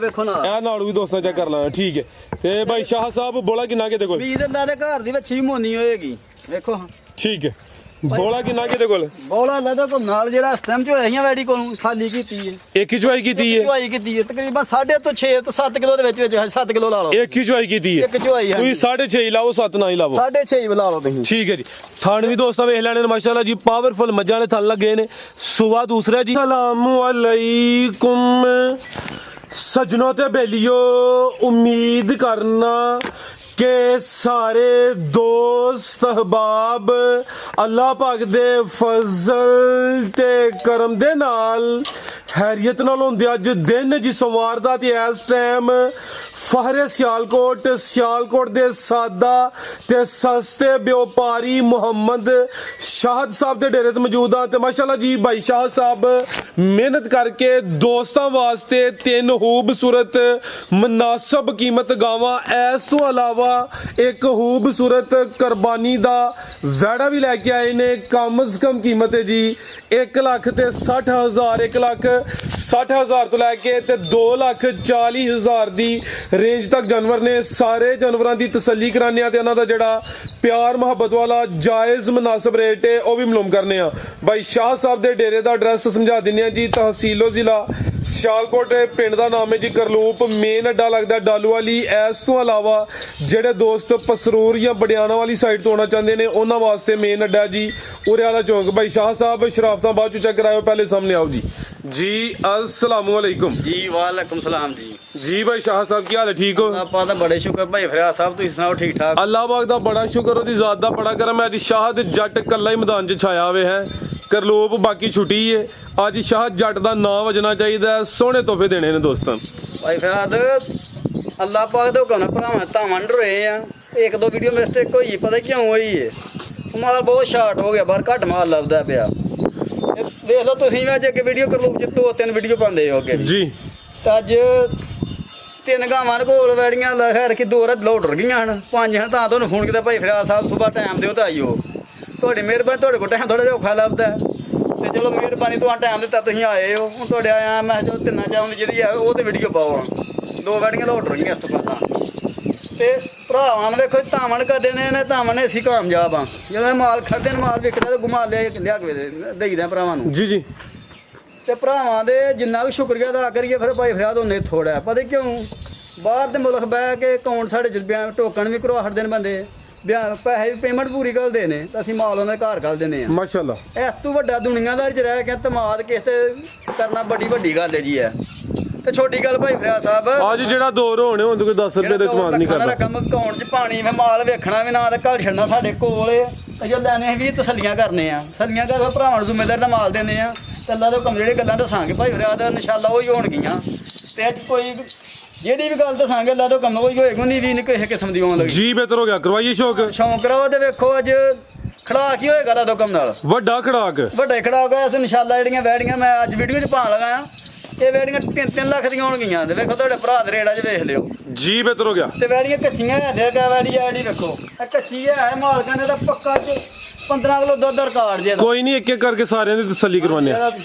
ਵੇਖੋ ਨਾ ਇਹ ਨਾੜੂ ਵੀ ਦੋਸਤਾਂ ਚੈੱਕ ਕਰ ਲਾਂ ਠੀਕ ਹੈ। ਤੇ ਭਾਈ ਸ਼ਾਹ ਸਾਹਿਬ ਬੋਲਾ ਕਿੰਨਾ ਕਿਤੇ ਕੋਲ? ਵੀਰ ਅੱਲਾ ਦੇ ਘਰ ਦੀ ਵੱਛੀ ਮੋਨੀ ਹੋਏਗੀ ਵੇਖੋ। ਠੀਕ ਹੈ। ਬੋਲਾ ਕਿੰਨਾ ਕਿਤੇ ਕੋਲ? ਬੋਲਾ ਲੱਦਾ ਕੋ ਨਾਲ ਜਿਹੜਾ ਇਸ ਟਾਈਮ ਚ ਹੋਇਆ ਵੈੜੀ ਕੋਲ ਖਾਲੀ ਕੀਤੀ ਹੈ। ਇੱਕ ਹੀ ਚੁਆਈ ਕੀਤੀ ਹੈ? ਚੁਆਈ ਕੀਤੀ ਹੈ ਤਕਰੀਬਨ 6.5 ਤੋਂ 6 ਤੋਂ 7 ਕਿਲੋ ਦੇ ਵਿੱਚ 7 ਕਿਲੋ ਲਾ ਲਓ। ਇੱਕ ਹੀ ਚੁਆਈ ਕੀਤੀ ਹੈ? ਇੱਕ ਚੁਆਈ ਹੈ। ਤੁਸੀਂ 6.5 ਲਾਓ 7 ਨਾ ਹੀ ਲਾਵੋ। 6.5 ਲਾ ਲਓ ਤੁਸੀਂ। ਠੀਕ ਹੈ ਜੀ। ਥਣ ਵੀ ਦੋਸਤਾਂ ਵੇਖ ਲੈਣੇ ਨੇ ਮਾਸ਼ਾਅੱਲਾ ਜੀ ਪਾਵਰਫੁਲ ਮੱਝਾਂ ਵਾਲੇ ਥਣ ਲੱਗੇ ਨੇ। ਸੁਆ ਦੂਸਰਾ ਜੀ ਸਲਾਮੁ ਅਲੈਕੁਮ ਸਜਣੋ ਤੇ ਬੇਲੀਓ उम्मीद करना कि सारे दोस्त अहबाब अल्लाह पाक दे फजल ते करम दे नाल हैरियत नाल होंदे अज दिन जी सोमवार दा ते इस टाइम फहरे सियालकोट दे सादा ते सस्ते व्यापारी मुहम्मद शाहद साहब दे डेरे ते मौजूद हां। ते माशाअल्लाह जी भाई शाह साहब मेहनत करके दोस्तां वास्ते 3 खूबसूरत मुनासिब कीमत गावां इस तो अलावा एक खूबसूरत कुर्बानी दा वैड़ा भी लैके आए ने। कम से कम कीमत है जी 1,60,000 1,60,000 तो लैके ते 2,40,000 दी रेंज तक जानवर ने। सारे जानवरों की तसल्ली कराने ते इन्हां दा जिहड़ा प्यार मुहब्बत वाला जायज़ मुनासिब रेट है वह भी मालूम करने भाई शाह साहब दे डेरे दा एड्रैस समझा दिंने जी। तहसीलो जिला सियालकोट पिंड दा नाम है जी करलूप। मेन अड्डा लगदा डालू वाली। इस तो अलावा जेडे दोस्त पसरूर या बडियाना वाली साइड तो आना चाहते हैं उन्होंने वास्ते मेन अड्डा जी उरे वाला चौक। भाई शाह साहब शराफत बाद चेक कराओ पहले सामने आओ जी। जी अस्सलाम वालेकुम। जी वालेकुम सलाम जी। जी भाई शाह साहब की हाल है? ठीक हो? ਆਪਾਂ ਤਾਂ ਬੜੇ ਸ਼ੁਕਰ ਭਾਈ ਫਰਿਆਦ ਸਾਹਿਬ ਤੁਸੀਂ ਸੁਣਾਓ ਠੀਕ ਠਾਕ? अल्लाह पाक दा बड़ा शुक्र ओदी ज़ात दा बड़ा करम है। अज शाहद जट कल्ला ही मैदान च छाया हुए है। करलोप बाकी छुट्टी है। अज शाहद जट दा नाम वजना चाहिए। सोहने तोहफे देने ने दोस्तों। ਭਾਈ ਫਰਿਆਦ ਅੱਲਾਹ ਪਾਕ ਦੇ ਹੁਕਮ ਨਾਲ ਭਰਾਵਾਂ ਤਾਂ ਵੰਡ ਰਹੇ ਆ। ਇੱਕ ਦੋ ਵੀਡੀਓ ਮਿਸਟੇਕ ਹੋਈ ਪਤਾ ਕਿਉਂ ਹੋਈ ਹੈ? ਮਾਲ ਬਹੁਤ ਸ਼ਾਰਟ ਹੋ ਗਿਆ ਬਾਹਰ ਘੱਟ ਮਾਲ ਲੱਭਦਾ ਪਿਆ। ਦੇਖ ਲਓ ਤੁਸੀਂ ਵੀ ਅੱਜ ਅੱਗੇ ਵੀਡੀਓ ਕਰਲੂਪ ਚ 2-3 ਵੀਡੀਓ ਪਾਉਂਦੇ ਹੋ ਅੱਗੇ जी ਤਾਂ ਅੱਜ 3 ਗਾਵਾਂ ਦੇ ਕੋਲ ਵੈੜੀਆਂ ਲਾ ਖੈਰ ਕਿ 2 ਲੋਡ ਰ ਗਈਆਂ ਹਨ 5 ਹਨ ਤਾਂ ਤੁਹਾਨੂੰ ਫੋਨ ਕੀਤਾ ਭਾਈ ਫਰਿਆਦ ਸਾਹਿਬ ਸਵੇਰ ਟਾਈਮ ਦਿਓ ਤਾਂ ਆਈਓ। ਤੁਹਾਡੀ ਮਿਹਰਬਾਨੀ ਤੁਹਾਡੇ ਕੋਲ ਟਾਈਮ ਥੋੜਾ ਜਿਹਾ ਔਖਾ ਲੱਭਦਾ ਤੇ ਚਲੋ ਮਿਹਰਬਾਨੀ ਤੁਹਾਨੂੰ ਟਾਈਮ ਦਿੱਤਾ ਤੁਸੀਂ ਆਏ ਹੋ। ਹੁਣ ਤੁਹਾਡੇ ਆਇਆ ਮੈਂ ਜੋ 3 ਚਾਹੁੰਦੀ ਜਿਹੜੀ ਆ ਉਹ ਤੇ ਵੀਡੀਓ ਪਾਓ। 2 ਵੈੜੀਆਂ ਲੋਡ ਰ ਗਈਆਂ ਇਸ ਤੋਂ ਪਹਿਲਾਂ ਤੇ ਭਰਾਵਾਂ ਨੂੰ ਵੇਖੋ ਧਾਵਣ ਕਰਦੇ ਨੇ ਧਾਵਣ ਨੇ ਅਸੀਂ ਕਾਮਯਾਬ ਆ। ਜਦੋਂ ਮਾਲ ਖੜਦੇ ਨੇ ਮਾਲ ਵਿਕਦਾ ਤੇ ਗੁਮਾ ਲਿਆ ਕੇ ਦੇਈਦਾ ਭਰਾਵਾਂ ਨੂੰ। जी जी ਤੇ ਭਰਾਵਾਂ ਦੇ ਜਿੰਨਾ ਵੀ ਸ਼ੁਕਰੀਆ ਅਦਾ ਕਰੀਏ ਫਿਰ ਭਾਈ ਫਰਿਆਦ ਉਹਨੇ ਥੋੜਾ ਪਤਾ ਕਿਉਂ? ਬਾਹਰ ਦੇ ਮੁਲਕ ਬਹਿ ਕੇ ਅਕਾਊਂਟ ਸਾਡੇ ਜਜ਼ਬਿਆਂ ਟੋਕਣ ਵੀ ਕਰਵਾ ਛੱਡਦੇ ਨੇ ਬੰਦੇ ਪੈਸੇ ਵੀ ਪੇਮੈਂਟ ਪੂਰੀ ਕਰਦੇ ਨੇ ਤਾਂ ਅਸੀਂ ਮਾਲ ਉਹਨਾਂ ਦੇ ਘਰ ਕਰ ਦਿੰਦੇ ਆ। माशाल्लाह ਇਸ ਤੋਂ ਵੱਡਾ ਦੁਨੀਆਦਾਰੀ 'ਚ ਰਹਿ ਕੇ ਧਮਾਦ ਕਿਸੇ ਤੇ ਕਰਨਾ ਵੱਡੀ ਗੱਲ ਹੈ ਜੀ। ਹੈ ਤੇ ਛੋਟੀ ਗੱਲ ਭਾਈ ਫਰਿਆਦ ਸਾਹਿਬ आज जेड़ा दौर होने हुंदे कोई 10 रुपए दे कमाल नहीं करदा। ਰਕਮ ਅਕਾਊਂਟ 'ਚ ਪਾਣੀ ਮੈਂ ਮਾਲ ਵੇਖਣਾ ਵੀ ਨਾ ਤੇ ਘਰ ਛੱਡਣਾ ਸਾਡੇ ਕੋਲ ਜੋ ਲੈਣੇ ਵੀ ਤਸੱਲੀਆਂ ਕਰਨੇ ਆ। ਤਸੱਲੀਆਂ ਕਰ ਭਰਾਵਾਂ ਨੂੰ ਜ਼ਿੰਮੇਦਾਰ ਦਾ ਮਾਲ ਦਿੰਦੇ ਆ ਤੇ ਅੱਲਾ ਦੇ ਹੁਕਮ ਜਿਹੜੇ ਗੱਲਾਂ ਦੱਸਾਂਗੇ ਭਾਈ ਫਰਿਆਦ ਇਨਸ਼ਾਅੱਲਾ ਉਹੀ ਹੋਣਗੀਆਂ। ਤੇ ਅੱਜ ਕੋਈ ਜਿਹੜੀ ਵੀ ਗੱਲ ਦੱਸਾਂਗੇ ਅੱਲਾ ਦੇ ਹੁਕਮ ਉਹੀ ਹੋਏਗੀ। ਨਹੀਂ ਵੀ ਕਿਸੇ ਕਿਸਮ ਦੀ ਆਉਣ ਲੱਗੀ जी बेहतर हो गया करवाइए शौक ਸ਼ੌਂਕ ਰਹੋ ਤੇ ਵੇਖੋ ਅੱਜ ਖੜਾ ਕੀ ਹੋਏਗਾ ਅੱਲਾ ਦੇ ਹੁਕਮ ਨਾਲ वड्डा खड़ाक ਵੱਡਾ ਖੜਾ ਹੋ ਗਿਆ। ਇਨਸ਼ਾਅੱਲਾ ਜਿਹੜੀਆਂ ਵੈੜੀਆਂ ਮੈਂ ਅੱਜ ਵੀਡੀਓ 'ਚ ਪਾਉਣ ਲੱਗਾ ਆ ਇਹ ਵੈੜੀਆਂ 3-3 ਲੱਖ ਦੀਆਂ ਹੋਣਗੀਆਂ। ਤੇ ਵੇਖੋ ਤੁਹਾਡੇ ਭਰਾ ਦੇ ਰੇੜਾ 'ਚ ਵੇਖ ਲਿਓ। जी बेहतर हो गया। ਤੇ ਵੈੜੀਆਂ ਕੱਚੀਆਂ ਹੈ ਕਾ ਵੈੜੀ ਆੜੀ ਵੇਖੋ ਇਹ ਕੱਚੀ ਹੈ ਮਾਲਕਾਂ ਨੇ ਤਾਂ ਪੱਕਾ 'ਚ 15 ਕਿਲੋ ਦੁੱਧ ਰਿਕਾਰਡ ਜੇ कोई नहीं एक एक करके सारे दी तसल्ली करवाने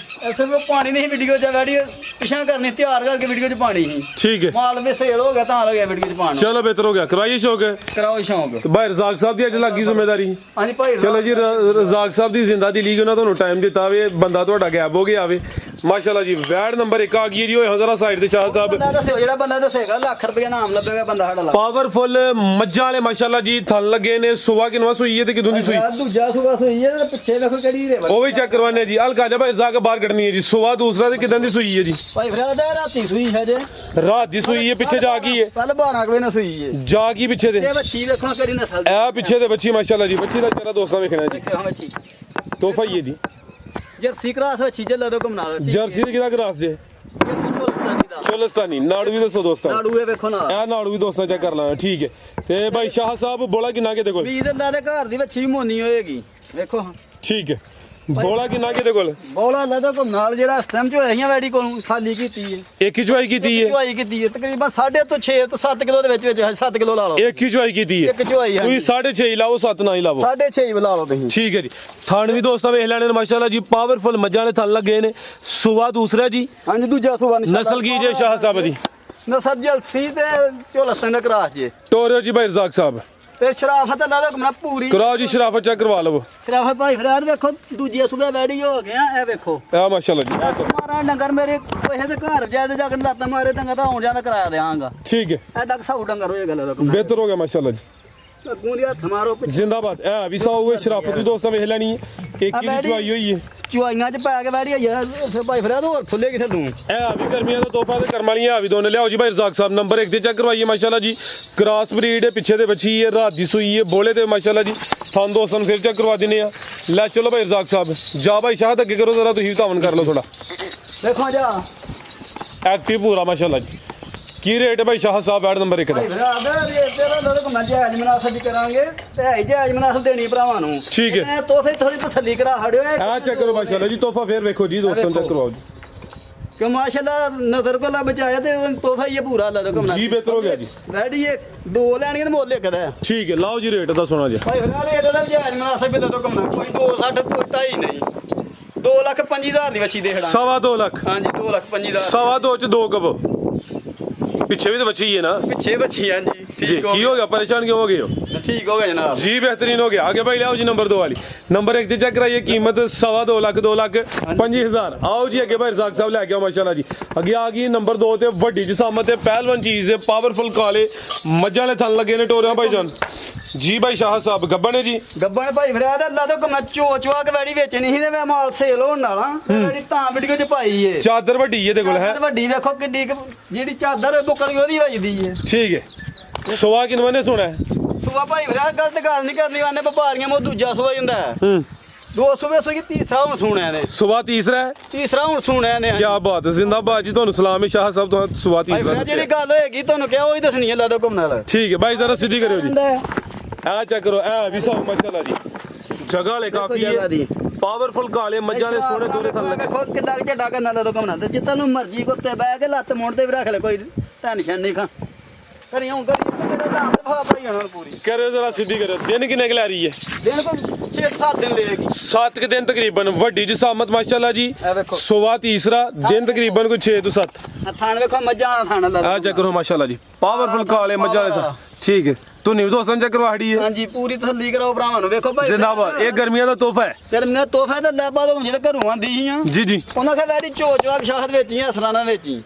ਐਸੇ ਵੀ ਪਾਣੀ ਨਹੀਂ ਵੀਡੀਓ 'ਚ ਵੈੜੀ ਪਿਛਾਂ ਕਰਨੀ ਤਿਆਰ ਕਰਕੇ ਵੀਡੀਓ 'ਚ ਪਾਣੀ ਸੀ। ठीक है ਮਾਲ ਵੀ ਸੇਲ ਹੋ ਗਿਆ ਤਾਂ ਲੱਗਿਆ ਵੀਡੀਓ 'ਚ ਪਾਣੀ। चलो बेहतर हो गया करवाइए शौक ਕਰਾਓ ਸ਼ੌਂਕ। ਤੇ ਭਾਈ ਰਜ਼ਾਕ ਸਾਹਿਬ ਦੀ ਅੱਜ ਲੱਗੀ ਜ਼ਿੰਮੇਵਾਰੀ। ਹਾਂਜੀ ਭਾਈ ਚਲੋ ਜੀ ਰਜ਼ਾਕ ਸਾਹਿਬ ਦੀ ਜ਼ਿੰਦਾ ਦੀ ਲੀਗ ਉਹਨਾਂ ਤੁਹਾਨੂੰ ਟਾਈਮ ਦਿੱਤਾ ਵੇ ਬੰਦਾ ਤੁਹਾਡਾ ਗੈਪ ਹੋ ਗਿਆ ਆਵੇ ਮਾਸ਼ਾਅੱਲਾ ਜੀ। ਵੈਡ ਨੰਬਰ 1 ਆ ਗਈ ਜੀ। ਹੋਏ ਹਜ਼ਾਰਾ ਸਾਈਡ ਤੇ ਸ਼ਾਹ ਸਾਹਿਬ ਬੰਦਾ ਦੱਸਿਓ ਜਿਹੜਾ ਬੰਦਾ ਦੱਸੇਗਾ ਲੱਖ ਰੁਪਏ ਨਾਮ ਲੱਭੇਗਾ ਬੰਦਾ ਸਾਡਾ ਲੱਖ। ਪਾਵਰਫੁਲ ਮੱਝਾਂ ਵਾਲੇ ਮਾਸ਼ਾਅੱਲਾ ਜੀ ਥਣ ਲੱਗੇ ਨੇ। ਸੁਬਾ ਕਿਨਵਾ ਸੂਈ ਹੈ ਤੇ ਕਿਦੋਂ ਦੀ ਸੂਈ? ਦੂਜਾ ਸੁਬਾ ਸੂਈ ਹੈ ਤੇ ਪਿੱਛੇ ਵੇਖੋ ਕਿਹੜੀ ਰੇ ਉਹ ਵੀ ਚੈੱਕ ਕਰਵਾਨੇ ਜੀ। ਹਲਕਾ ਜਿਹਾ ਭਾਈ ਰਜ਼ਾਕ ਬਾਹਰ ਕੱਢਣੀ ਹੈ ਜੀ। ਸੁਬਾ ਦੂਸਰਾ ਤੇ ਕਿਦਾਂ ਦੀ ਸੂਈ ਹੈ ਜੀ? ਭਾਈ ਫਰਿਆਦ ਰਾਤੀ ਸੂਈ ਹੈ ਜੇ ਰਾਤ ਦੀ ਸੂਈ ਹੈ ਪਿੱਛੇ ਜਾ ਗਈ ਹੈ ਕੱਲ 12 ਵਜੇ ਨਾਲ ਸੂਈ ਹੈ। ਜਾ ਗਈ ਪਿੱਛੇ ਦੇ ਇਹ ਬੱਚੀ ਵੇਖੋ ਕਿਹੜੀ ਨਸਲ ਦੀ ਇਹ ਪਿੱਛੇ ਦੇ ਬੱਚੀ ਮਾਸ਼ਾਅੱਲਾ ਜੀ। ਬੱਚੀ ਦਾ ਚਿਹਰਾ ਦੋਸਤਾਂ ਵੇਖਣਾ ਜੀ। ਦੇਖੋ ਬੱਚੀ ਤੋਹਫਾ ਹੀ ਹੈ ਜੀ। ਜਰਸੀ ਕਰਾਸ ਬੱਚੀ ਚੱਲਾ ਦੋ ਕਮਨਾਲ ਜਰਸੀ ਦੇ ਕਿਹਦਾ ਕਰਾਸ ਜੇ? ਜਰਸੀ ਚੋਲਸਤਾਨੀ ਦਾ ਚੋਲਸਤਾਨੀ ਨਾੜੂ ਵੀ ਦੱਸੋ ਦੋਸਤਾਂ। ਨਾੜੂ ਇਹ ਵੇਖੋ ਨਾ ਇਹ ਨਾੜੂ ਵੀ ਦੋਸਤਾਂ ਚੈੱਕ ਕਰ ਲਾਂ ਠੀਕ ਹੈ। ਤੇ ਭਾਈ ਸ਼ਾਹ ਸਾਹਿਬ ਬੋਲਾ ਕਿੰਨਾ ਕਿਤੇ ਕੋਲ? ਵੀਰ ਅੱਲਾ ਦੇ ਘਰ ਦੀ ਬੱਚੀ ਮੋਨੀ ਹੋਏਗੀ ਵੇਖੋ। ਠੀਕ ਹੈ। ਬੋਲਾ ਕਿੰਨਾ ਕਿਤੇ ਕੋਲ? ਬੋਲਾ ਲੱਦਾ ਕੋ ਨਾਲ ਜਿਹੜਾ ਇਸ ਟਾਈਮ ਚ ਹੋਈਆਂ ਵੈੜੀ ਕੋਲ ਖਾਲੀ ਕੀਤੀ ਹੈ। ਇੱਕ ਹੀ ਚੁਆਈ ਕੀਤੀ ਹੈ? ਚੁਆਈ ਕੀਤੀ ਹੈ ਤਕਰੀਬਨ 6.5 ਤੋਂ 6 ਤੋਂ 7 ਕਿਲੋ ਦੇ ਵਿੱਚ 7 ਕਿਲੋ ਲਾ ਲਓ। ਇੱਕ ਹੀ ਚੁਆਈ ਕੀਤੀ ਹੈ? ਇੱਕ ਚੁਆਈ ਹੈ। ਤੁਸੀਂ 6.5 ਲਾਓ 7 ਨਾ ਹੀ ਲਾਵੋ। 6.5 ਲਾ ਲਓ ਤੁਸੀਂ। ਠੀਕ ਹੈ ਜੀ। ਥਣ ਵੀ ਦੋਸਤਾਂ ਵੇਖ ਲੈਣੇ ਨੇ ਮਾਸ਼ਾਅੱਲਾ ਜੀ ਪਾਵਰਫੁਲ ਮੱਝਾਂ ਵਾਲੇ ਥਣ ਲੱਗੇ ਨੇ। ਸੁਆ ਦੂਸਰਾ ਜੀ ਹਾਂਜੀ ਦੂਜਾ ਸੁਬਾ ਨਸਲ ਕੀ ਜੇ ਸ਼ਾਹ ਸਾਹਿਬ ਦੀ? ਨਸਲ ਜਲਸੀ ਤੇ ਝੋਲਸਤਾਂ ਦਾ ਕਰਾਸ ਜੇ ਟੋਰਿਓ ਜੀ ਭਾਈ ਰਜ਼ਾਕ ਸਾਹਿਬ ਤੇ ਸ਼ਰਾਫਤ ਲਾ ਦੋ ਕਮਣਾ ਪੂਰੀ ਕਰਾਓ ਜੀ ਸ਼ਰਾਫਤ ਚੈੱਕ ਕਰਵਾ ਲਵੋ ਸ਼ਰਾਫਤ ਭਾਈ ਫਰਾਦ ਵੇਖੋ ਦੂਜੇ ਸੂਬੇ ਵੈੜੀ ਹੋ ਗਿਆ ਇਹ ਵੇਖੋ ਆ ਮਾਸ਼ਾਅੱਲਾ ਜੀ ਆ ਚਲੋ ਮਾਰਾ ਡੰਗਰ ਮੇਰੇ ਕੋਹੇ ਦੇ ਘਰ ਜਾ ਕੇ ਲੱਤ ਮਾਰੇ ਡੰਗਰ ਤਾਂ ਆਉਣ ਜਾਂਦਾ ਕਰਾ ਦਿਆਂਗਾ ਠੀਕ ਹੈ ਇਹ ਡੰਗ ਸਾਊ ਡੰਗਰ ਹੋਏਗਾ ਲਾ ਦੋ ਬਿਹਤਰ ਹੋ ਗਿਆ ਮਾਸ਼ਾਅੱਲਾ ਜੀ ਅੱਗੋਂ ਦੀ ਹੱਥ ਮਾਰੋ ਜ਼ਿੰਦਾਬਾਦ ਇਹ ਵੀ ਸੌ ਹੋਏ ਸ਼ਰਾਫਤ ਵੀ ਦੋਸਤਾਂ ਵੇਖ ਲੈਣੀ ਹੈ ਇੱਕ ਹੀ ਦੀ ਚੁਆਈ ਹੋਈ ਹੈ ਚੁਆਈਆਂ 'ਚ ਪੈ ਕੇ ਵੈੜੀ ਆ ਫਿਰ ਭਾਈ ਫਰਾਦ ਹੋਰ ਫੁੱਲੇ ਕਿਥੇ ਤੂੰ ਇਹ ਵੀ ਗਰਮੀਆਂ ਦਾ ਤੋਹਫਾ ਤੇ ਕਰਮ ਵਾਲੀਆਂ ਆ ਵੀ ਦੋਨੇ ਲਿਆਓ ਜੀ ਭਾਈ ਰਜ਼ਾਕ ਸਾਹਿਬ ਨੰਬਰ 1 ਤੇ ਚੈੱਕ ਕਰਵਾਈਏ ਮਾਸ਼ਾਅੱਲਾ ਜੀ ਕ੍ਰਾਸ ਬਰੀਡ ਹੈ ਪਿੱਛੇ ਦੇ ਬੱਚੀ ਹੈ ਰਾਤ ਦੀ ਸੂਈ ਹੈ ਬੋਲੇ ਤੇ ਮਾਸ਼ਾਅੱਲਾ ਜੀ ਤੁਹਾਨੂੰ ਦੋਸਤਾਂ ਨੂੰ ਫਿਰ ਚੈੱਕ ਕਰਵਾ ਦਿੰਨੇ ਆ ਲੈ ਚਲੋ ਭਾਈ ਰਜ਼ਾਕ ਸਾਹਿਬ ਜਾ ਭਾਈ ਸ਼ਾਹਦ ਅੱਗੇ ਕਰੋ ਜ਼ਰਾ ਤੁਸੀਂ ਧਾਵਨ ਕਰ ਲਓ ਥੋੜਾ ਦੇਖੋ ਜਾ ਐਕਟਿਵ ਪੂਰਾ ਮਾਸ਼ਾਅੱਲਾ ਜੀ ਕੀ ਰੇਟ ਹੈ ਭਾਈ ਸ਼ਾਹ ਸਾਹਿਬ ਬੈਡ ਨੰਬਰ 1 ਦਾ ਭਾਈ ਫਰਾਦ ਰੇਟ ਤੇਰਾ ਲੋਕ ਮੈਂ ਜਾਇਜ਼ ਮੁਨਾਸਬ ਕਰਾਂਗੇ ਤੇ ਹੈ ਜਾਇਜ਼ ਮੁਨਾਸਬ ਦੇਣੀ ਭਰਾਵਾਂ ਨੂੰ ਠੀਕ ਹੈ। ਇਹ ਤੋਹਫੇ ਥੋੜੀ ਤਸੱਲੀ ਕਰਾ ਹੜਿਓ ਆ ਚੈੱਕ ਕਰੋ ਮਾਸ਼ਾਅੱਲਾ ਜੀ ਤੋਹਫਾ ਫੇਰ ਵੇਖੋ ਜੀ ਦੋਸਤਾਂ ਨੂੰ ਚੈੱਕ ਕਰਵਾਓ ਜੀ ਕਿ ਮਾਸ਼ਾਅੱਲਾ ਨਜ਼ਰ ਕੋ ਲਾ ਬਚਾਇਆ ਤੇ ਤੋਹਫਾ ਹੀ ਪੂਰਾ ਲਾ ਦੋ ਕਮਨਾ ਜੀ ਬਿਹਤਰ ਹੋ ਗਿਆ ਜੀ ਵੈੜੀ ਇਹ ਦੋ ਲੈਣੀਆਂ ਤੇ ਮੁੱਲ ਲਿਖਦਾ ਠੀਕ ਹੈ ਲਾਓ ਜੀ ਰੇਟ ਦਾ ਸੁਣਾ ਜੀ ਭਾਈ ਫਰਾਦ ਰੇਟ ਦਾ ਜਾਇਜ਼ ਮੁਨਾਸਬ ਵੀ ਲਾ ਦੋ ਕਮਨਾ ਕੋਈ 260 ਕੋਈ 2.5 ਨਹੀਂ 2,25,000 ਦੀ ਵੱਛੀ ਦੇ ਖੜਾ ਸਵਾ 2 ਲੱਖ ਹਾਂਜੀ 2,25,000 ਸਵਾ 2 ਚ 2 ਕਬੋ ਪਿੱਛੇ ਵੀ ਤਾਂ ਬੱਚੀ ਹੈ ਨਾ ਪਿੱਛੇ ਵੱਛੀ ਹਾਂਜੀ ਜੀ ਠੀਕ ਕੀ ਹੋ ਗਿਆ ਪਰੇਸ਼ਾਨ ਕਿਉਂ ਹੋ ਗਏ ਹੋ ਠੀਕ ਹੋ ਗਿਆ ਜਨਾਬ ਜੀ बेहतरीन हो गया आगे भाई लियाओ जी नंबर 2 वाली नंबर 1 ਤੇ ਚੈੱਕ ਕਰਾਈਏ ਕੀਮਤ ਸਵਾ 2 ਲੱਖ 2 ਲੱਖ 25,000 ਆਓ ਜੀ ਅੱਗੇ ਭਾਈ ਰਜ਼ਾਕ ਸਾਹਿਬ ਲੈ ਕੇ ਆਓ ਮਾਸ਼ਾਅੱਲਾ ਜੀ ਅੱਗੇ ਆ ਗਈ ਨੰਬਰ 2 ਤੇ ਵੱਡੀ ਜਿਸਾਮਤ ਤੇ ਪਹਿਲਵਾਨ ਚੀਜ਼ ਹੈ ਪਾਵਰਫੁਲ ਕਾਲੇ ਮੱਝਾਂ ਵਾਲੇ ਥਣ ਲੱਗੇ ਨੇ ਟੋਰਿਆਂ ਭਾਈ ਜਾਨ ਜੀ ਭਾਈ ਸ਼ਾਹ ਸਾਹਿਬ ਗੱਬਣ ਹੈ ਜੀ ਗੱਬਣ ਭਾਈ ਫਰਿਆਦ ਅੱਲਾ ਤੋਂ ਕਮਾ ਚੋਚਵਾ ਕੇ ਵੈੜੀ ਵੇਚਣੀ ਸੀ ਤੇ ਮੈਂ ਮਾਲ ਸੇਲ ਹੋਣ ਵਾਲਾ ਵੈੜੀ ਤਾਂ ਵੀਡੀਓ ਚ ਪਾਈ ਏ ਚਾਦਰ ਵੱਡੀ ਇਹਦੇ ਕੋਲ ਹੈ ਚਾਦਰ ਵੱਡੀ ਵੇਖੋ ਕਿੱਡੀ ਜਿਹੜੀ ਚਾਦਰ ਬੁੱਕਲ ਉਹਦੀ ਵੱਜਦੀ ਏ ਠੀਕ ਹੈ ਸਵਾ ਕਿਨਵਾਂ ਨੇ ਸੁਣਾ ਸੁਆ ਭਾਈ ਫਰਿਆਦ ਗਲਤ ਗੱਲ ਨਹੀਂ ਕਰਨੀ ਵਾਨੇ ਵਪਾਰੀਆਂ ਮੋ ਦੂਜਾ ਸੁਆ ਹੁੰਦਾ ਹੂੰ ਦੋ ਸੁਵੇ ਸੋ ਤੀਸਰਾ ਹੁਣ ਸੁਣਿਆ ਨੇ ਸਵਾ ਤੀਸਰਾ ਹੈ ਤੀਸਰਾ ਹੁਣ ਸੁਣਿਆ ਨੇ ਕੀ ਬਾਤ ਹੈ ਜ਼ਿੰਦਾਬਾਦ ਜੀ ਤੁਹਾਨੂੰ ਸਲਾਮ ਹੈ ਸ਼ਾਹ ਸਾਹਿਬ ਤੁਹਾਨੂੰ ਸਵਾ ਭਾਈ ਤੀਸਰਾ ਫਰਿਆਦ ਜਿਹੜੀ ਦੱਸਿਆ ਗੱਲ ਹੋਏਗੀ ਤੁਹਾਨੂੰ ਕਿਹਾ ਉਹੀ ਦੱਸਣੀ ਹੈ ਲਾ ਦੋ ਘੁੰਮ ਨਾਲ ਠੀਕ ਹੈ ਭਾਈ ਜ਼ਰਾ ਸਿੱਧੀ ਕਰਿਓ ਜੀ ਆ ਚੈੱਕ ਕਰੋ ਇਹ ਵੀ ਸੌ ਮਾਸ਼ਾਅੱਲਾ ਜੀ ਜਗ੍ਹਾ ਲੈ ਕਾਫੀ ਜਗ੍ਹਾ ਹੈ ਦੀ। ਪਾਵਰਫੁਲ ਕਾਲੇ ਮੱਝਾਂ ਨੇ ਸੋਹਣੇ ਦੋਰੇ ਥੱਲੇ ਲੱਗੇ ਵੇਖੋ ਕਿੱਡਾ ਝੱਡਾ ਕਰਨਾ ਲਾ ਦੋ ਘੁੰਮ ਨਾਲ ਜਿੱਤਾਂ ਨੂੰ ਮਰਜ਼ੀ ਕੁੱਤੇ ਬਹਿ ਕੇ ਲੱਤ ਮੋੜ ਤੇ ਵੀ ਰੱਖ ਲੈ ਕੋਈ ਟੈਨਸ਼ਨ ਨਹੀਂ ਖਾ ਕਰੀ ਹੁਣ ਕਰੀ ਮੇਰਾ ਲਾਮ ਤੇ ਫਾ ਭਾਈ ਹੁਣ ਪੂਰੀ ਕਰਿਓ ਜ਼ਰਾ ਸਿੱਧੀ ਕਰਿਓ ਦਿਨ ਕਿੰਨੇ ਕੁ ਲੈ ਰਹੀ ਹੈ ਦਿਨ ਕੋ 6-7 ਦਿਨ ਲਏਗੀ 7 ਦਿਨ ਤਕਰੀਬਨ ਵੱਡੀ ਜਿਸਾਮਤ ਮਾਸ਼ਾਅੱਲਾ ਜੀ ਇਹ ਵੇਖੋ। ਸਵਾ ਤੀਸਰਾ ਦਿਨ ਤਕਰੀਬਨ ਕੋਈ 6 ਤੋਂ 7 ਥਾਣ ਵੇਖੋ ਮੱਝਾਂ ਵਾਲਾ ਥਾਣ ਲਾ ਆ ਚੈੱਕ ਕਰੋ ਮਾਸ਼ਾਅੱਲਾ ਜੀ ਪਾਵਰਫੁਲ ਕਾਲੇ ਮੱਝਾਂ ਦੇ ਤਾਂ ਠੀਕ ਹੈ ਤੂੰ ਨਿਵ ਦੋਸਤਾਂ ਚੈੱਕ ਕਰਵਾੜੀ ਹੈ ਹਾਂਜੀ ਪੂਰੀ ਤਸੱਲੀ ਕਰਾਓ ਭਰਾਵਾਂ ਨੂੰ ਵੇਖੋ ਭਾਈ ਜ਼ਿੰਦਾਬਾਦ ਇਹ ਗਰਮੀਆਂ ਦਾ ਤੋਹਫਾ ਹੈ ਫਿਰ ਮੈਂ ਤੋਹਫਾ ਤੇ ਲੈ ਪਾ ਦੋ ਜਿਹੜੇ ਘਰੋਂ ਆਂਦੀ ਸੀ ਆ ਜੀ ਜੀ ਉਹਨਾਂ ਕਹੇ ਵੈੜੀ ਚੋਚਵਾ ਸ਼ਾਹਦ ਵੇਚੀ ਹਸਰਾਨਾ ਵੇਚੀ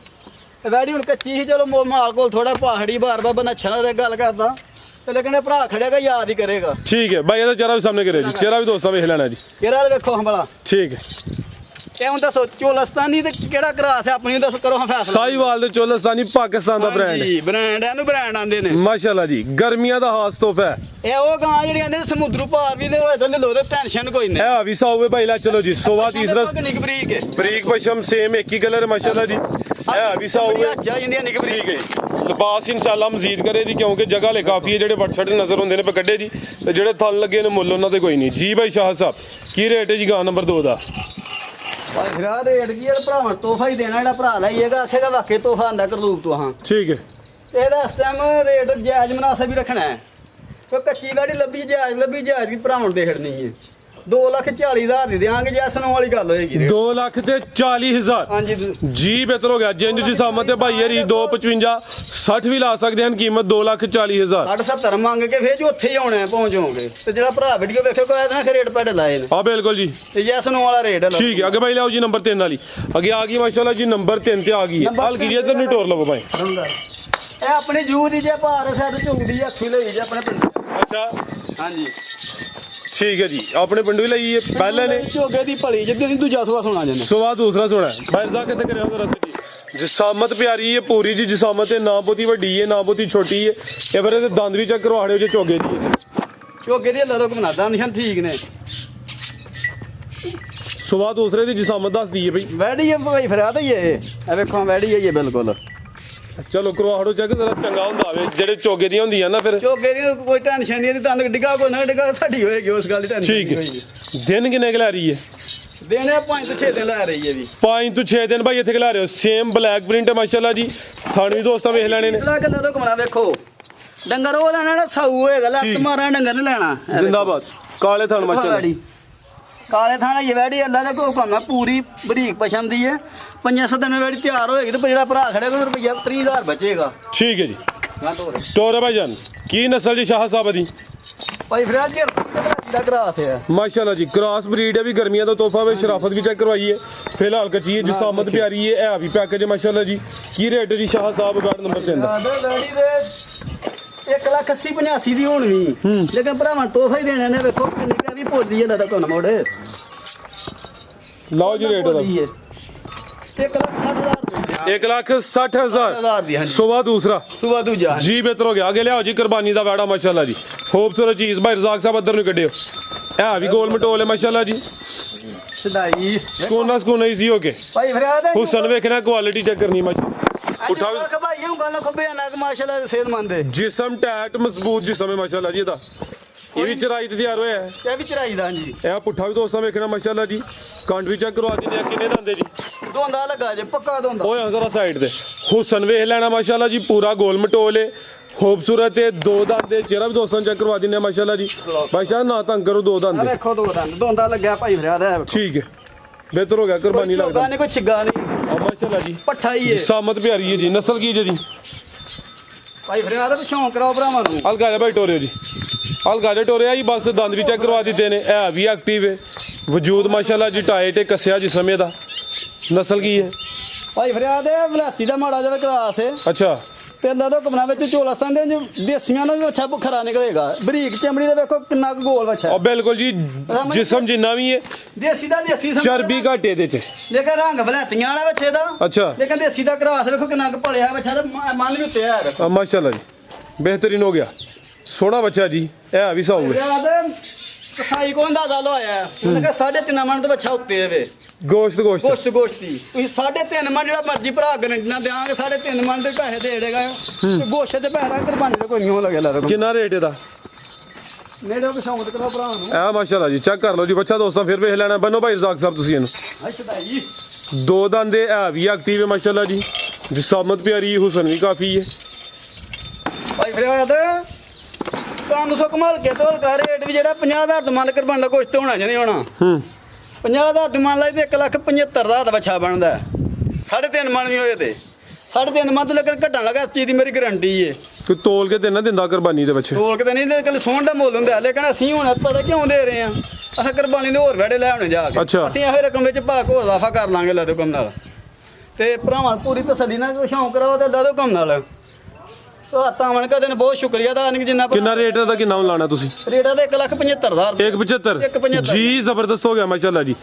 ਵੈੜੀ ਹੁਣ ਕੱਚੀ ਸੀ ਚਲੋ ਮਾਲ ਕੋਲ ਥੋੜਾ ਪਹਾੜੀ ਬਾਰ-ਬਾਰ ਬੰਦਾ ਛਣਾ ਤੇ ਗੱਲ ਕਰਦਾ ਤੇ ਲੇਕਿਨ ਇਹ ਭਰਾ ਖੜੇਗਾ ਯਾਦ ਹੀ ਕਰੇਗਾ ਠੀਕ ਹੈ ਭਾਈ ਇਹਦਾ ਚਿਹਰਾ ਵੀ ਸਾਹਮਣੇ ਕਰਿਓ ਜੀ ਚਿਹਰਾ ਵੀ ਦੋਸਤਾਂ ਵੇਖ ਲੈਣਾ ਜੀ ਕਿਹੜਾ ਵੇਖੋ ਹੰਬਲਾ ਠੀਕ ਹੈ ਇਹ ਹੁਣ ਦੱਸੋ ਚੋਲਸਤਾਨੀ ਤੇ ਕਿਹੜਾ ਕਰਾਸ ਹੈ ਆਪਣੀ ਦੱਸੋ ਕਰੋ ਹਾਂ ਫੈਸਲਾ ਸਾਈਵਾਲ ਦੇ ਚੋਲਸਤਾਨੀ ਪਾਕਿਸਤਾਨ ਦਾ ਬ੍ਰਾਂਡ ਹੈ ਜੀ ਬ੍ਰਾਂਡ ਇਹਨੂੰ ਬ੍ਰਾਂਡ ਆਂਦੇ ਨੇ ਮਾਸ਼ਾਅੱਲਾ ਜੀ ਗਰਮੀਆਂ ਦਾ ਖਾਸ ਤੋਹਫਾ ਹੈ ਇਹ ਉਹ ਗਾਂ ਜਿਹੜੀ ਆਂਦੇ ਨੇ ਸਮੁੰਦਰੂ ਪਾਰ ਵੀ ਲੈ ਹੋਏ ਤੇ ਲੋ ਟੈਨਸ਼ਨ ਕੋਈ ਨਹੀਂ ਇਹ ਵੀ ਸੌ ਭਾਈ ਲੈ ਚਲੋ ਜੀ ਸੋਵਾ ਤੀਸਰਾ ਨਿਕ ਬਰੀਕ ਹੈ ਬਰੀਕ ਪਸ਼ਮ ਸੇਮ ਇੱਕ ਹੀ ਕਲਰ ਮਾਸ਼ਾਅੱਲਾ ਜੀ ਇਹ ਵੀ ਸੌ ਅੱਛਾ ਇੰਡੀਆ ਨਿਕ ਠੀਕ ਬਰੀਕ ਹੈ ਲਿਬਾਸ ਇਨਸ਼ਾਅੱਲਾ ਮਜ਼ੀਦ ਕਰੇ ਜੀ ਕਿਉਂਕਿ ਜਗ੍ਹਾ ਲੈ ਕਾਫੀ ਹੈ ਜਿਹੜੇ ਵੱਟ ਨਜ਼ਰ ਹੁੰਦੇ ਨੇ ਪੇ ਕੱਢੇ ਜੀ ਤੇ ਜਿਹੜੇ ਥਲ ਲੱਗੇ ਨੇ ਮੁੱਲ ਉਹਨਾਂ ਤੇ ਕੋਈ ਨਹੀਂ ਜੀ ਭਾਈ ਸ਼ਾਹ ਸਾਹਿਬ ਕੀ ਰੇਟ ਹੈ ਜੀ ਗਾਂ ਨੰਬਰ 2 ਦਾ ਭਾਈ ਖਰਾ ਰੇਟ ਕੀ ਹੈ ਭਰਾਵਾਂ ਤੋਹਫਾ ਹੀ ਦੇਣਾ ਜਿਹੜਾ ਭਰਾ ਲਾਈਏਗਾ ਆਖੇਗਾ ਵਾਕਈ ਤੋਹਫਾ ਆਂਦਾ ਕਰਲੂਪ ਤੋਂ ਹਾਂ ਠੀਕ ਹੈ ਇਹਦਾ ਇਸ ਟਾਈਮ ਰੇਟ ਜਾਇਜ਼ ਮੁਨਾਸਬ ਹੀ ਰੱਖਣਾ ਹੈ ਕਿਉਂ ਕੱਚੀ ਵੈੜੀ ਲੱਭੀ ਜਾਇਜ਼ ਕੀ ਭਰਾਵਾਂ ਨੂੰ ਦੇਖਣੀ ਹੈ 2,40,000 ਦੀ ਦੇਾਂਗੇ ਜੇ ਸੁਣਨ ਵਾਲੀ ਗੱਲ ਹੋਏਗੀ 2 ਲੱਖ ਤੇ 40,000 ਹਾਂਜੀ ਜੀ ਬਿਹਤਰ ਹੋ ਗਿਆ ਜਿੰਜ ਜੀ ਸਾਮਤ ਤੇ ਭਾਈ ਹਰੀ 255 60 ਵੀ ਲਾ ਸਕਦੇ ਹਨ ਕੀਮਤ 2,40,000 70 ਮੰਗ ਕੇ ਫੇਰ ਜੀ ਉੱਥੇ ਹੀ ਆਉਣਾ ਪਹੁੰਚੋਗੇ ਤੇ ਜਿਹੜਾ ਭਰਾ ਵੀਡੀਓ ਵੇਖੋ ਕੋਈ ਨਾ ਰੇਟ ਪੈਡ ਲਾਏ ਨੇ ਆ ਬਿਲਕੁਲ ਜੀ ਤੇ ਜੇ ਸੁਣਨ ਵਾਲਾ ਰੇਟ ਹੈ ਠੀਕ ਹੈ ਅੱਗੇ ਭਾਈ ਲਿਆਓ ਜੀ ਨੰਬਰ 3 ਵਾਲੀ ਅੱਗੇ ਆ ਗਈ ਮਾਸ਼ਾਅੱਲਾ ਜੀ ਨੰਬਰ 3 ਤੇ ਆ ਗਈ ਹੈ ਹਲ ਕੀ ਇਧਰ ਨੂੰ ਟੋਰ ਲਵੋ ਭਾਈ ਇਹ ਆਪਣੀ ਜੂ ਦੀ ਜੇ ਭਾਰ ਸਾਡ ਝੁੰਗਦੀ ਅੱਖੀ ਲਈ ਜੇ ਆਪਣੇ ਪਿੰਡ ਅੱਛਾ ਹਾਂਜੀ ਠੀਕ ਹੈ ਜੀ ਆਪਣੇ ਪਿੰਡੂ ਹੀ ਲਈ ਹੈ ਪਹਿਲੇ ਨੇ ਝੋਗੇ ਦੀ ਭਲੀ ਜਿੱਦੇ ਦੀ ਦੂਜਾ ਸੁਆ ਸੁਣਾ ਜਾਂਦੇ ਸਵਾ ਦੂਸਰਾ ਸੁਣਾ ਭਾਈ ਸਾਹਿਬ ਕਿੱਥੇ ਕਰਿਆ ਉਹਦਾ ਰਸਤੇ ਜੀ ਜਿਸਾਮਤ ਪਿਆਰੀ ਹੈ ਪੂਰੀ ਜੀ ਜਿਸਾਮਤ ਹੈ ਨਾ ਬਹੁਤੀ ਵੱਡੀ ਹੈ ਨਾ ਬਹੁਤੀ ਛੋਟੀ ਹੈ ਇਹ ਫਿਰ ਇਹਦੇ ਦੰਦ ਵੀ ਚੈੱਕ ਕਰਵਾੜਿਓ ਜੇ ਚੋਗੇ ਦੀ ਝੋਗੇ ਦੀ ਅੱਲਾ ਤੋਂ ਬਣਾਦਾ ਨਿਸ਼ਾਨ ਠੀਕ ਨੇ ਸਵਾ ਦੂਸਰੇ ਦੀ ਜਿਸਾਮਤ ਦੱਸਦੀ ਹੈ ਭਾਈ ਵੈੜੀ ਹੈ ਭਾਈ ਫਰਿਆਦ ਹੀ ਇਹ ਵੇਖੋ ਵੈੜੀ ਹੈ ਇਹ ਬਿਲਕੁਲ ਚਲੋ ਕਰਵਾੜੋ ਚੈੱਕ ਜ਼ਰਾ ਚੰਗਾ ਹੁੰਦਾ ਹੋਵੇ ਜਿਹੜੇ ਚੋਗੇ ਦੀਆਂ ਹੁੰਦੀਆਂ ਨਾ ਫਿਰ ਝੋਗੇ ਦੀ ਕੋਈ ਟੈਨਸ਼ਨ ਨਹੀਂ ਇਹਦੀ ਤੁਹਾਨੂੰ ਡਿੱਗਾ ਕੋਈ ਨਾ ਡਿੱਗਾ ਸਾਡੀ ਹੋਏਗੀ ਉਸ ਗੱਲ ਦੀ ਟੈਨਸ਼ਨ ਠੀਕ ਹੈ ਦਿਨ ਕਿੰਨੇ ਕੁ ਲੈ ਰਹੀ ਹੈ ਦੇਣੇ 5 ਤੋਂ 6 ਦਿਨ ਲੈ ਰਹੀ ਹੈ ਵੀ 5 ਤੋਂ 6 ਦਿਨ ਭਾਈ ਇੱਥੇ ਖਿਲਾ ਰਹੇ ਹੋ ਸੇਮ ਬਲੈਕ ਪ੍ਰਿੰਟ ਹੈ ਮਾਸ਼ਾਅੱਲਾ ਜੀ ਥਾਣ ਵੀ ਦੋਸਤਾਂ ਵੇਖ ਲੈਣੇ ਨੇ ਇਸਲਾ ਗੱਲਾਂ ਤੋਂ ਘੁੰਮਣਾ ਵੇਖੋ ਡੰਗਰ ਉਹ ਲੈਣਾ ਨਾ ਸਾਊ ਹੋਏਗਾ ਲੱਤ ਮਾਰਾਂ ਡੰਗਰ ਨਹੀਂ ਲੈਣਾ ਜ਼ਿੰਦਾਬਾਦ ਕਾਲੇ ਥਾਣ ਮਾਸ਼ਾਅੱਲਾ ਕਾਲੇ ਥਾਣਾ ਇਹ ਵੈੜੀ ਅੱਲਾ ਦਾ ਹੁਕਮ ਹੈ ਪੂਰੀ ਬਰੀਕ ਪਛਮ ਦੀ ਹੈ 5-7 ਦਿਨ ਵਿੱਚ ਤਿਆਰ ਹੋਏਗੀ ਤੇ ਜਿਹੜਾ ਭਰਾ ਖੜਿਆ ਕੋਲ ਰੁਪਈਆ 30,000 ਬਚੇਗਾ। ਠੀਕ ਹੈ ਜੀ ਨਾ ਤੋਰ ਟੋਰਾ ਭਾਈਜਾਨ ਕੀ ਨਸਲ ਜੀ ਸ਼ਾਹ ਸਾਹਿਬ ਦੀ ਭਾਈ ਫਿਰ ਅੱਜ ਦਾ ਕਰਾਸ ਹੈ ਮਾਸ਼ਾਅੱਲਾ ਜੀ ਕ੍ਰਾਸ ਬਰੀਡ ਹੈ ਵੀ ਗਰਮੀਆਂ ਦਾ ਤੋਹਫਾ ਵੇ ਸ਼ਰਾਫਤ ਵੀ ਚੈੱਕ ਕਰਵਾਈ ਹੈ ਫਿਲਹਾਲ ਕੱਚੀ ਹੈ ਜਿਸਾਮਤ ਪਿਆਰੀ ਹੈ ਇਹ ਵੀ ਪੈਕੇਜ ਮਾਸ਼ਾਅੱਲਾ ਜੀ ਕੀ ਰੇਟ ਹੈ ਜੀ ਸ਼ਾਹ ਸਾਹਿਬ ਬੈਡ ਨੰਬਰ 3 ਦਾ ਗਾੜੀ ਦੇ 1,80,85 ਦੀ ਹੋਣੀ ਲੇਕਿਨ ਭਰਾਵਾਂ ਤੋਹਫਾ ਹੀ ਦੇਣੇ ਨੇ ਵੇਖੋ ਕਿੰਨੀ ਕੁ ਵੀ ਭੁੱਲਦੀ ਜਾਂਦਾ ਤਾਂ ਕੋਨ ਮੋੜ ਲਓ ਜੀ ਰੇਟ ਦਾ 1,60,000 1,60,000 ਦੀ ਹਾਂਜੀ ਸੁਬਾ ਦੂਸਰਾ ਸੁਬਾ ਦੂਜਾ ਜੀ ਬਿਹਤਰ ਹੋ ਗਿਆ ਅੱਗੇ ਲਿਆਓ ਜੀ ਕੁਰਬਾਨੀ ਦਾ ਵੈੜਾ ਮਾਸ਼ਾਅੱਲਾ ਜੀ ਖੂਬਸੂਰਤ ਚੀਜ਼ ਭਾਈ ਰਜ਼ਾਕ ਸਾਹਿਬ ਅੰਦਰ ਨੂੰ ਕੱਢਿਓ ਇਹ ਵੀ ਗੋਲ ਮਟੋਲ ਹੈ ਮਾਸ਼ਾਅੱਲਾ ਜੀ ਸਦਾਈ ਸਕੂਨਾ ਈਜ਼ੀ ਹੋ ਕੇ ਭਾਈ ਫਿਰ ਆਦਾ ਹੁਸਨ ਵੇਖਣਾ ਕੁਆਲਿਟੀ ਚੈੱਕ ਕਰਨੀ ਮਾਸ਼ਾਅੱਲਾ ਉਠਾ ਵੀ ਭਾਈ ਉਹ ਗੱਲ ਖੱਬੇ ਨਾ ਮਾਸ਼ਾਅੱਲਾ ਦੇ ਸਿਹਤਮੰਦ ਹੈ ਜਿਸਮ ਟੈਟ ਮਜ਼ਬੂਤ ਜਿਸਮ ਹੈ ਮਾਸ਼ਾਅੱਲਾ ਜੀ ਇਹਦਾ ਇਹ ਵੀ ਚਰਾਈ ਤੇ ਤਿਆਰ ਹੋਇਆ ਹੈ ਇਹ ਵੀ ਚਰਾਈ ਦਾ ਹਾਂਜੀ ਇਹ ਪੁੱਠਾ ਵੀ ਦੋਸਤਾਂ ਵੇਖਣਾ ਮਾਸ਼ਾਅੱਲਾ ਜੀ ਕੰਡ ਵੀ ਚੈੱਕ ਕਰਵਾ ਦਿੰਦੇ ਆ ਕਿੰਨੇ ਦੰਦੇ ਜੀ ਦੋਂਦਾ ਲੱਗਾ ਜੇ ਪੱਕਾ ਦੋਂਦਾ ਓਏ ਜ਼ਰਾ ਸਾਈਡ ਤੇ ਹੁਸਨ ਵੇਖ ਲੈਣਾ ਮਾਸ਼ਾਅੱਲਾ ਜੀ ਪੂਰਾ ਗੋਲ ਮਟੋਲ ਹੈ ਖੂਬਸੂਰਤ ਹੈ ਦੋ ਦੰਦ ਦੇ ਚਿਹਰਾ ਵੀ ਦੋਸਤਾਂ ਚੈੱਕ ਕਰਵਾ ਦਿੰਦੇ ਆ ਮਾਸ਼ਾਅੱਲਾ ਜੀ ਭਾਈ ਸਾਹਿਬ ਨਾ ਤੰਗ ਕਰੋ ਦੋ ਦੰਦ ਆ ਦੇ ਵੇਖੋ ਦੋ ਦੰਦ ਦੋਂਦਾ ਲੱਗਿਆ ਭਾਈ ਫਿਰ ਆਦਾ ਠੀਕ ਹੈ ਬਿਹਤਰ ਹੋ ਗਿਆ ਕੁਰਬਾਨੀ ਲੱਗਦਾ ਨਹੀਂ ਕੋਈ ਛਿੱਗਾ ਨਹੀਂ ਆ ਮਾਸ਼ਾਅੱਲਾ ਜੀ ਪੱਠਾ ਹੀ ਹੈ ਸਾਮਤ ਪਿਆਰੀ ਹੈ ਜੀ ਨਸਲ ਕੀ ਹੈ ਜੀ ਭਾਈ ਫਿਰ ਆਦਾ ਤੇ ਸ਼ੌਂਕ ਕਰਾਓ ਭਰਾਵਾਂ ਨੂੰ ਹਲਕਾ ਜਿਹਾ ਭਾਈ ਟੋਰਿਓ ਜੀ ਹਲਕਾ ਜਿਹਾ ਟੋਰਿਆ ਜੀ ਬਸ ਦੰਦ ਵੀ ਚੈੱਕ ਕਰਵਾ ਦਿੱਤੇ ਨੇ ਇਹ ਵੀ ਐਕਟਿਵ ਹੈ ਵਜੂਦ ਮਾਸ਼ਾਅੱਲਾ ਜੀ ਟਾਈਟ ਹੈ ਕੱਸਿਆ ਜਿਸਮ ਦਾ ਨਸਲ ਕੀ ਹੈ ਭਾਈ ਫਿਰ ਆਦਾ ਵਲਾਤੀ ਦਾ ਮਾੜਾ ਜਿਹਾ ਕਲਾਸ ਹੈ ਅੱਛਾ ਪਿੰਡਾਂ ਤੋਂ ਕਮਨਾ ਵਿੱਚ ਝੋਲਸਤਾਂ ਦੇ ਦੇਸੀਆਂ ਨੂੰ ਵੀ ਅੱਛਾ ਬੁਖਰਾ ਨਿਕਲੇਗਾ ਬਰੀਕ ਚਮੜੀ ਦਾ ਵੇਖੋ ਕਿੰਨਾ ਕੁ ਗੋਲ ਵੱਛਾ ਆ ਬਿਲਕੁਲ ਜੀ ਜਿਸਮ ਜਿੰਨਾ ਵੀ ਹੈ ਦੇਸੀ ਦਾ ਦੇਸੀ ਸਮਝ ਚਰਬੀ ਘੱਟ ਇਹਦੇ ਚ ਲੇਕਿਨ ਰੰਗ ਵਲਾਤੀਆਂ ਵਾਲਾ ਵੱਛੇ ਦਾ ਅੱਛਾ ਲੇਕਿਨ ਦੇਸੀ ਦਾ ਕਰਾਸ ਵੇਖੋ ਕਿੰਨਾ ਕੁ ਭਲਿਆ ਵੱਛਾ ਤੇ ਮਨ ਵੀ ਉੱਤੇ ਆ ਵੇਖੋ ਮਾਸ਼ਾਅੱਲਾ ਜੀ ਬਿਹਤਰੀਨ ਹੋ ਗਿਆ ਸੋਹਣਾ ਬੱਚਾ ਜੀ ਇਹ ਵੀ ਸਾਊ ਹੈ ਯਾਦ ਕਸਾਈ ਕੋ ਅੰਦਾਜ਼ਾ ਲਾਇਆ ਉਹਨੇ ਕਿਹਾ 3.5 ਮਣ ਤੋਂ ਵੱਛਾ ਉੱਤੇ ਆਵੇ ਗੋਸ਼ਤ ਗੋਸ਼ਤੀ ਤੁਸੀਂ 3.5 ਮਣ ਜਿਹੜਾ ਮਰਜੀ ਭਰਾ ਗਰੰਟੀਆਂ ਦੇਾਂਗੇ 3.5 ਮਣ ਦੇ ਪੈਸੇ ਦੇ ਦੇਗਾ ਤੇ ਗੋਸ਼ਤ ਦੇ ਪੈਰਾਂ ਕੁਰਬਾਨੀ ਦਾ ਕੋਈ ਨਹੀਂ ਹੋ ਲੱਗਿਆ ਲਾ ਕਿੰਨਾ ਰੇਟ ਇਹਦਾ ਨੇੜੇ ਪਛਾਉਣ ਕਰੋ ਭਰਾ ਨੂੰ ਇਹ ਮਾਸ਼ਾਅੱਲਾ ਜੀ ਚੈੱਕ ਕਰ ਲਓ ਜੀ ਬੱਚਾ ਦੋਸਤਾਂ ਫਿਰ ਵੇਖ ਲੈਣਾ ਬੰਨੋ ਭਾਈ ਰਜ਼ਾਕ ਸਾਹਿਬ ਤੁਸੀਂ ਇਹਨੂੰ ਅੱਛਾ ਜੀ ਦੋ ਦੰਦ ਦੇ ਇਹ ਵੀ ਐਕਟਿਵ ਹੈ ਮਾਸ਼ਾਅੱਲਾ ਜੀ ਜਿਸਾਮਤ ਪਿਆਰੀ ਹੁਸਨ ਵੀ ਕਾਫੀ ਹੈ ਭਾਈ ਫਿਰ ਆਇਆ ਕੰਮ ਸੋ ਕਮਾਲ ਕੇ ਤੋਲ ਕਰ ਰੇਟ ਵੀ ਜਿਹੜਾ 50,000 ਦਾ ਮਨ ਕੁਰਬਾਨ ਦਾ ਕੁਛ ਤੇ ਹੋਣਾ ਜਨੇ ਹੋਣਾ 50,000 ਦਾ ਮਨ ਲਾਈ ਤੇ 1,75,000 ਦਾ ਬੱਚਾ ਬਣਦਾ 3.5 ਮਣ ਵੀ ਹੋਏ ਤੇ 3.5 ਮਣ ਤੋਂ ਲੱਗਣ ਘਟਣ ਲੱਗਾ ਇਸ ਚੀਜ਼ ਦੀ ਮੇਰੀ ਗਾਰੰਟੀ ਏ ਕੋਈ ਤੋਲ ਕੇ ਤੇ ਨਾ ਦਿੰਦਾ ਕੁਰਬਾਨੀ ਦੇ ਬੱਚੇ ਤੋਲ ਕੇ ਤੇ ਨਹੀਂ ਤੇ ਕੱਲ ਸੋਹਣ ਦਾ ਮੁੱਲ ਹੁੰਦਾ ਲੇਕਿਨ ਅਸੀਂ ਹੁਣ ਪਤਾ ਕਿਉਂ ਦੇ ਰਹੇ ਆ ਅਸਾਂ ਕੁਰਬਾਨੀ ਦੇ ਹੋਰ ਵੜੇ ਲੈ ਆਉਣੇ ਜਾ ਕੇ ਅੱਛਾ। ਅਸੀਂ ਇਹੋ ਰਕਮ ਵਿੱਚ ਭਾਗ ਹੋ ਇਜ਼ਾਫਾ ਕਰ ਲਾਂਗੇ ਲੈ ਦੋ ਕੰਮ ਨਾਲ ਤੇ ਭਰਾਵਾਂ ਪੂਰੀ ਤਸੱਲੀ ਨਾਲ ਸ਼ੌਂਕ ਕਰਾਓ ਤੇ ਲੈ ਦੋ ਕੰਮ ਨਾਲ ਤਾਵਣ ਕਾ ਦਿਨ ਬਹੁਤ ਸ਼ੁਕਰੀਆ ਦਾ ਜਿੰਨਾ ਕਿੰਨਾ ਰੇਟ ਦਾ ਕਿੰਨਾ ਲਾਣਾ ਤੁਸੀਂ ਰੇਟਾ ਤੇ 1,75,000 175 ਜੀ ਜ਼ਬਰਦਸਤ ਹੋ ਗਿਆ ਮਾਸ਼ਾਅੱਲਾ ਜੀ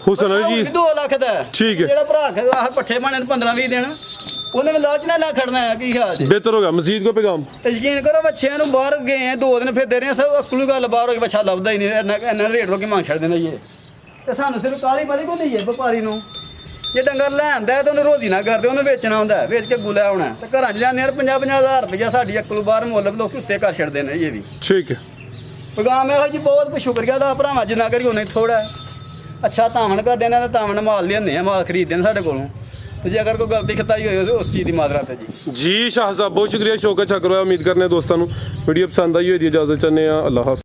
ਹੁਸਨ ਜੀ 2 ਲੱਖ ਦਾ ਠੀਕ ਹੈ। ਜਿਹੜਾ ਭਰਾ ਆਹ ਪੱਠੇ ਬਣੇ 15-20 ਦਿਨ ਉਹਨੇ ਵੀ ਲਾਲਚ ਨਾਲ ਨਾ ਖੜਨਾ ਹੈ ਕੀ ਖਿਆਲ ਜੀ ਬਿਹਤਰ ਹੋ ਗਿਆ ਮਜ਼ੀਦ ਕੋ ਪੈਗਾਮ ਤੇ ਯਕੀਨ ਕਰੋ ਬੱਚਿਆਂ ਨੂੰ ਬਾਹਰ ਗਏ ਆ 2 ਦਿਨ ਫਿਰਦੇ ਰਹੇ ਸਭ ਅਕਲੂ ਗੱਲ ਬਾਹਰ ਹੋ ਕੇ ਬੱਚਾ ਲੱਭਦਾ ਹੀ ਨਹੀਂ ਇਹਨਾਂ ਰੇਟ ਰੋਕੇ ਮੰਗ ਛੱਡ ਦੇਣਾ ਜੀ ਤੇ ਸਾਨੂੰ ਸਿਰਫ ਕਾਲੀ ਪਾਲੀ ਕੋ ਨਹੀਂ ਹੈ ਵਪਾਰੀ ਨੂੰ ਜੇ ਡੰਗਰ ਲੈਂਦਾ ਹੈ ਤਾਂ ਉਹਨੂੰ ਰੋਜ਼ੀ ਨਾ ਕਰਦੇ ਉਹਨੂੰ ਵੇਚਣਾ ਹੁੰਦਾ ਵੇਚ ਕੇ ਗੁਲਾ ਆਉਣਾ ਤੇ ਘਰਾਂ 'ਚ ਜਾਂਦੇ ਯਾਰ 50,000 ਰੁਪਇਆ ਸਾਡੀ ਅਕਲੂ ਬਾਹਰ ਮੁੱਲ ਲੋਕ ਉੱਤੇ ਕਰ ਛੱਡਦੇ ਨੇ ਜੀ ਇਹ ਵੀ ਠੀਕ ਹੈ ਪੈਗਾਮ ਇਹੋ ਜੀ ਬਹੁਤ ਸ਼ੁਕਰੀਆ ਦਾ ਭਰਾਵਾਂ ਜਿੰਨਾ ਕਰੀ ਉਹਨੇ ਥੋੜਾ ਅੱਛਾ ਤਾਵਣ ਕਰਦੇ ਇਹਨਾਂ ਨੇ ਤਾਵਣ ਮਾਲ ਲਿਆਉਂਦੇ ਆ ਮਾਲ ਖਰੀਦਦੇ ਨੇ ਸਾਡੇ ਕੋਲੋਂ ਤੇ ਜੇ ਅਗਰ ਕੋਈ ਗਲਤੀ ਖਤਾਈ ਹੋਈ ਉਸ ਚੀਜ਼ ਦੀ ਮਾਜ਼ਰਤ ਹੈ ਜੀ ਜੀ ਸ਼ਾਹ ਸਾਹਿਬ ਬਹੁਤ ਸ਼ੁਕਰੀਆ ਸ਼ੌਕਤ ਚੱਕ ਰਿਹਾ ਉਮੀਦ ਕਰਨੇ ਦੋਸਤਾਂ ਨੂੰ ਵੀਡੀਓ ਪਸੰਦ ਆਈ ਹੋਈ ਦੀ ਇਜਾਜ਼ਤ ਚਾਹੁੰਦੇ ਆ ਅੱਲਾਹ ਹਾਫਿਜ਼